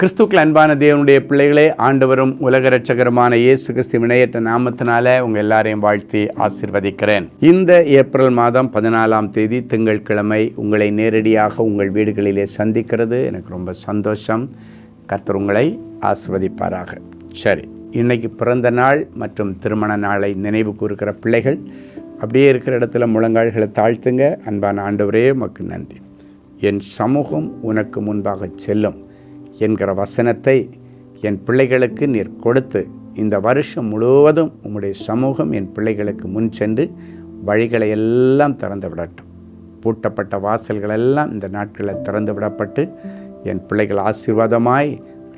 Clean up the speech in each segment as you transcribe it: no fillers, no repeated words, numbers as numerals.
கிறிஸ்துக்கள் அன்பான தேவனுடைய பிள்ளைகளே, ஆண்டவரும் உலக இரட்சகருமான இயேசு கிறிஸ்து இணையற்ற நாமத்தினால உங்கள் எல்லாரையும் வாழ்த்தி ஆசீர்வதிக்கிறேன். இந்த ஏப்ரல் மாதம் 14ஆம் தேதி திங்கட்கிழமை உங்களை நேரடியாக உங்கள் வீடுகளிலே சந்திக்கிறது எனக்கு ரொம்ப சந்தோஷம். கர்த்தர் உங்களை ஆசீர்வதிப்பாராக. சரி, இன்னைக்கு பிறந்த நாள் மற்றும் திருமண நாளை நினைவு கூறுகிற பிள்ளைகள் அப்படியே இருக்கிற இடத்துல முழங்கால்களை தாழ்த்துங்க. அன்பான ஆண்டவரே, உமக்கு நன்றி. என் சமூகம் உனக்கு முன்பாக செல்லும் என்கிற வசனத்தை என் பிள்ளைகளுக்கு நீர் கொடுத்து இந்த வருஷம் முழுவதும் உம்முடைய சமூகம் என் பிள்ளைகளுக்கு முன் சென்று வழிகளை எல்லாம் திறந்து விடட்டும். பூட்டப்பட்ட வாசல்களெல்லாம் இந்த நாட்களில் திறந்து விடப்பட்டு என் பிள்ளைகள் ஆசீர்வாதமாய்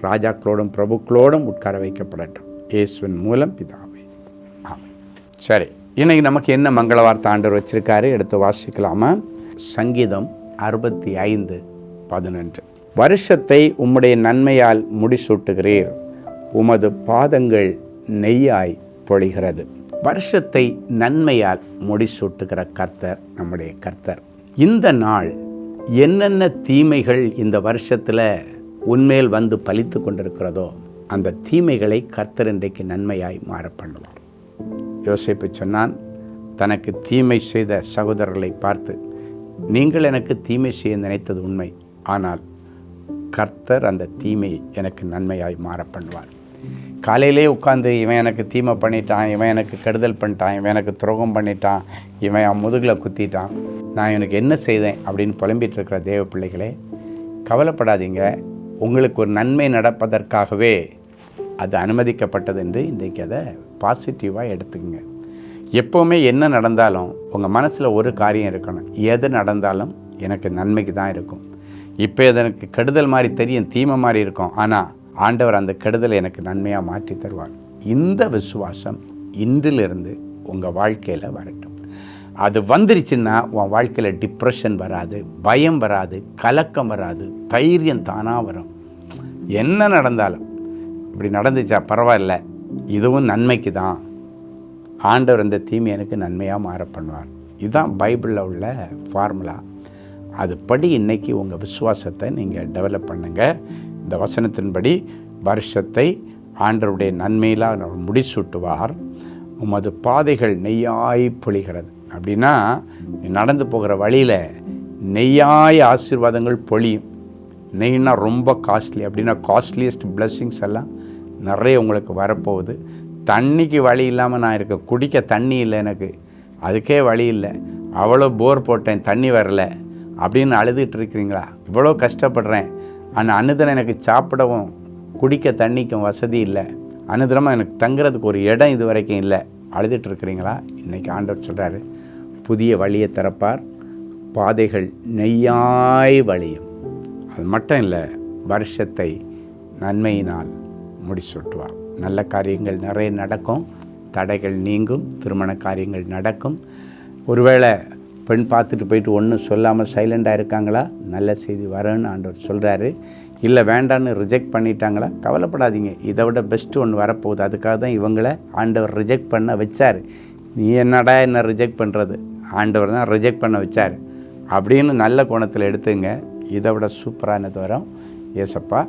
ராஜாக்களோடும் பிரபுக்களோடும் உட்கார வைக்கப்படட்டும். இயேசுவின் மூலம் பிதாவே, ஆமென். சரி, இன்னைக்கு நமக்கு என்ன மங்கள வார்த்தை ஆண்டவர் வச்சிருக்காரு, எடுத்து வாசிக்கலாமா? சங்கீதம் 65:11. வருஷத்தை உம்முடைய நன்மையால் முடிசூட்டுகிறீர், உமது பாதங்கள் நெய்யாய் பொழிகிறது. வருஷத்தை நன்மையால் முடிசூட்டுகிற கர்த்தர் நம்முடைய கர்த்தர். இந்த நாள் என்னென்ன தீமைகள் இந்த வருஷத்தில் உன்மேல் வந்து பலித்து கொண்டிருக்கிறதோ அந்த தீமைகளை கர்த்தர் இன்றைக்கு நன்மையாய் மாற பண்ணுவார். யோசேப்பு சொன்னான், தனக்கு தீமை செய்த சகோதரர்களை பார்த்து, நீங்கள் எனக்கு தீமை செய்ய நினைத்தது உண்மை, ஆனால் கர்த்தர் அந்த தீமையை எனக்கு நன்மையாய் மாற பண்ணுவார். காலையிலே உட்காந்து இவன் எனக்கு தீமை பண்ணிட்டான், இவன் எனக்கு கெடுதல் பண்ணிட்டான், இவன் எனக்கு துரோகம் பண்ணிட்டான், இவன் என் முதுகில் குத்திட்டான், நான் இவனுக்கு என்ன செய்தேன் அப்படின்னு புலம்பிகிட்டு இருக்கிற தேவ பிள்ளைகளே, கவலைப்படாதீங்க. உங்களுக்கு ஒரு நன்மை நடப்பதற்காகவே அது அனுமதிக்கப்பட்டது என்று இன்றைக்கு அதை பாசிட்டிவாக எடுத்துக்கங்க. எப்போவுமே என்ன நடந்தாலும் உங்கள் மனசில் ஒரு காரியம் இருக்கணும், எது நடந்தாலும் எனக்கு நன்மைக்கு தான் இருக்கும். இப்போ எனக்கு கெடுதல் மாதிரி தெரியும், தீமை மாதிரி இருக்கும், ஆனால் ஆண்டவர் அந்த கெடுதலை எனக்கு நன்மையாக மாற்றி தருவார். இந்த விசுவாசம் இன்றிலிருந்து உங்கள் வாழ்க்கையில் வரட்டும். அது வந்துருச்சுன்னா உன் வாழ்க்கையில் டிப்ரெஷன் வராது, பயம் வராது, கலக்கம் வராது, தைரியம் தானாக வரும். என்ன நடந்தாலும் இப்படி நடந்துச்சா பரவாயில்ல, இதுவும் நன்மைக்கு தான், ஆண்டவர் இந்த தீமை எனக்கு நன்மையாக மாற பண்ணுவார். இதுதான் பைபிளில் உள்ள ஃபார்முலா. அதுபடி இன்றைக்கி உங்கள் விசுவாசத்தை நீங்கள் டெவலப் பண்ணுங்கள். இந்த வசனத்தின்படி வருஷத்தை ஆண்டவருடைய நன்மையில் அவர் முடிசூட்டுவார், உமது பாதைகள் நெய்யாய் பொழிகிறது. அப்படின்னா நடந்து போகிற வழியில் நெய்யாய் ஆசீர்வாதங்கள் பொழியும். நெய்னா ரொம்ப காஸ்ட்லி, அப்படின்னா காஸ்ட்லியஸ்ட் பிளெஸ்ஸிங்ஸ் எல்லாம் நிறைய உங்களுக்கு வரப்போகுது. தண்ணிக்கு வழி இல்லாமல் நான் இருக்க, குடிக்க தண்ணி இல்லை, எனக்கு அதுக்கே வழி இல்லை, அவ்வளோ போர் போட்டேன் தண்ணி வரல அப்படின்னு அழுதுகிட்டு இருக்கிறீங்களா? இவ்வளோ கஷ்டப்படுறேன், ஆனால் அனுதினம் எனக்கு சாப்பிடவும் குடிக்க தண்ணிக்கும் வசதி இல்லை, அனுதினமாக எனக்கு தங்குறதுக்கு ஒரு இடம் இது வரைக்கும் இல்லை, அழுதுட்டு இருக்கிறீங்களா? இன்றைக்கி ஆண்டவர் சொல்கிறாரு, புதிய வழியை திறப்பார், பாதைகள் நெய்யாய் வழியும். அது மட்டும் இல்லை, வருஷத்தை நன்மையினால் முடிசூட்டுவார். நல்ல காரியங்கள் நிறைய நடக்கும், தடைகள் நீங்கும், திருமண காரியங்கள் நடக்கும். ஒருவேளை பெண் பார்த்துட்டு போயிட்டு ஒன்றும் சொல்லாமல் சைலண்டாக இருக்காங்களா? நல்ல செய்தி வரேன்னு ஆண்டவர் சொல்கிறாரு. இல்லை வேண்டான்னு ரிஜெக்ட் பண்ணிட்டாங்களா? கவலைப்படாதீங்க, இதை விட பெஸ்ட்டு ஒன்று வரப்போகுது. அதுக்காக தான் இவங்கள ஆண்டவர் ரிஜெக்ட் பண்ண வச்சார். நீ என்னடா என்ன ரிஜெக்ட் பண்ணுறது, ஆண்டவர் தான் ரிஜெக்ட் பண்ண வச்சார் அப்படின்னு நல்ல கோணத்தில் எடுத்துங்க. இதை விட சூப்பரானது வரும். ஏசப்பா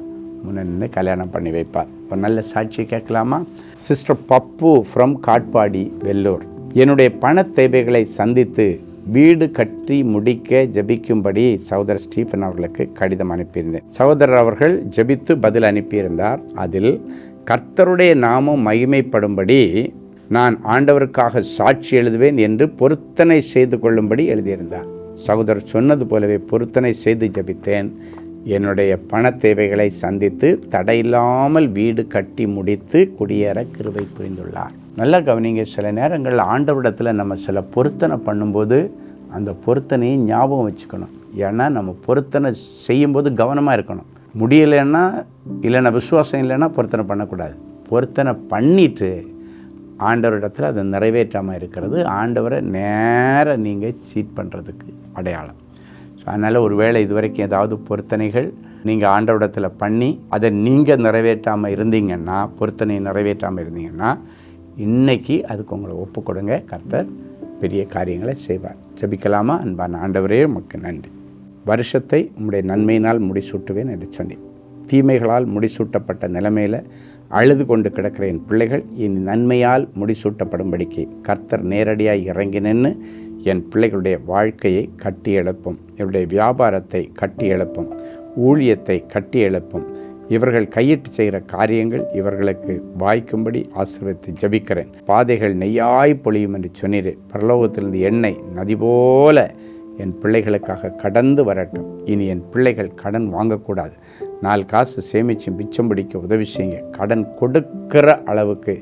முன்ன கல்யாணம் பண்ணி வைப்பார். ஒரு நல்ல சாட்சி கேட்கலாமா? Sister Pappu from Katpadi, Vellur. என்னுடைய பண தேவைகளை சந்தித்து வீடு கட்டி முடிக்க ஜெபிக்கும்படி சகோதரர் ஸ்டீஃபன் அவர்களுக்கு கடிதம் அனுப்பியிருந்தேன். சகோதரர் அவர்கள் ஜெபித்து பதில் அனுப்பியிருந்தார். அதில் கர்த்தருடைய நாமம் மகிமைப்படும்படி நான் ஆண்டவருக்காக சாட்சி எழுதுவேன் என்று பொருத்தனை செய்து கொள்ளும்படி எழுதியிருந்தார். சகோதரர் சொன்னது போலவே பொருத்தனை செய்து ஜெபித்தேன். என்னுடைய பண தேவைகளை சந்தித்து தடையில்லாமல் வீடு கட்டி முடித்து குடியேற கிருபை புரிந்துள்ளார். நல்லா கவனிங்க, சில நேரங்களில் ஆண்டவரிடத்தில் நம்ம சில பொருத்தனை பண்ணும்போது அந்த பொருத்தனையை ஞாபகம் வச்சுக்கணும். ஏன்னா நம்ம பொருத்தனை செய்யும்போது கவனமாக இருக்கணும். முடியலைன்னா, இல்லைன்னா விசுவாசம் இல்லைன்னா பொருத்தனை பண்ணக்கூடாது. பொருத்தனை பண்ணிவிட்டு ஆண்டவரிடத்தில் அதை நிறைவேற்றாமல் இருக்கிறது ஆண்டவரை நேராக நீங்கள் சீட் பண்ணுறதுக்கு அடையாளம். ஸோ அதனால் ஒரு வேளை இது வரைக்கும் ஏதாவது பொருத்தனைகள் நீங்கள் ஆண்டவரிடத்தில் பண்ணி அதை நீங்கள் நிறைவேற்றாமல் இருந்தீங்கன்னா, பொருத்தனை நிறைவேற்றாமல் இருந்தீங்கன்னா, இன்றைக்கி அதுக்கு உங்களை ஒப்பு கொடுங்க. கர்த்தர் பெரிய காரியங்களை செய்வார். ஜெபிக்கலாமா? அன்பான ஆண்டவரே, உமக்கு நன்றி. வருஷத்தை உம்முடைய நன்மையினால் முடிசூட்டுவேன் என்று சொன்னேன். தீமைகளால் முடிசூட்டப்பட்ட நிலைமையில் அழுது கொண்டு கிடக்கிற என் பிள்ளைகள் இனி நன்மையால் முடிசூட்டப்படும்படிக்கு கர்த்தர் நேரடியாக இறங்கி நின்று என் பிள்ளைகளுடைய வாழ்க்கையை கட்டி எழுப்பும், இவருடைய வியாபாரத்தை கட்டி எழுப்பும், ஊழியத்தை கட்டி எழுப்பும். இவர்கள் கையிட்டு செய்கிற காரியங்கள் இவர்களுக்கு வாய்க்கும்படி ஆசீர்வதித்து ஜெபிக்கிறேன். பாதைகள் நெய்யாய் பொழியும் என்று சொன்னீர். பரலோகத்திலிருந்து எண்ணெய் நதி போல என் பிள்ளைகளுக்காக கடந்து வரட்டும். இனி என் பிள்ளைகள் கடன் வாங்கக்கூடாது. 4 காசு சேமித்து மிச்சம் பிடிக்க உதவி செய்யுங்க. கடன் கொடுக்கிற அளவுக்கு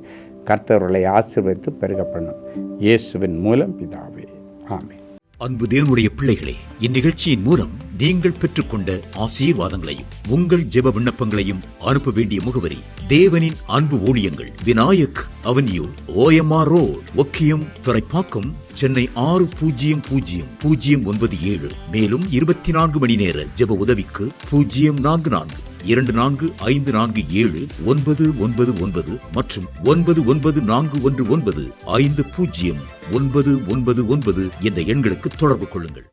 கர்த்தர்களை ஆசீர்வதித்து பெருக பண்ணும். இயேசுவின் மூலம் பிதாவே, ஆமென். அன்பு தேவனுடைய பிள்ளைகளே, இந்நிகழ்ச்சியின் மூலம் நீங்கள் பெற்றுக்கொண்ட ஆசீர்வாதங்களையும் உங்கள் ஜெப விண்ணப்பங்களையும் அனுப்ப வேண்டிய முகவரி: தேவனின் அன்பு ஊழியங்கள், Vinayak avenue, OMR road, Okkiyam, Thoraipakkam, Chennai 600097. மேலும் 24 மணி நேர ஜெப உதவிக்கு 04424579999 மற்றும் 9941150999 என்ற எண்களுக்கு தொடர்பு கொள்ளுங்கள்.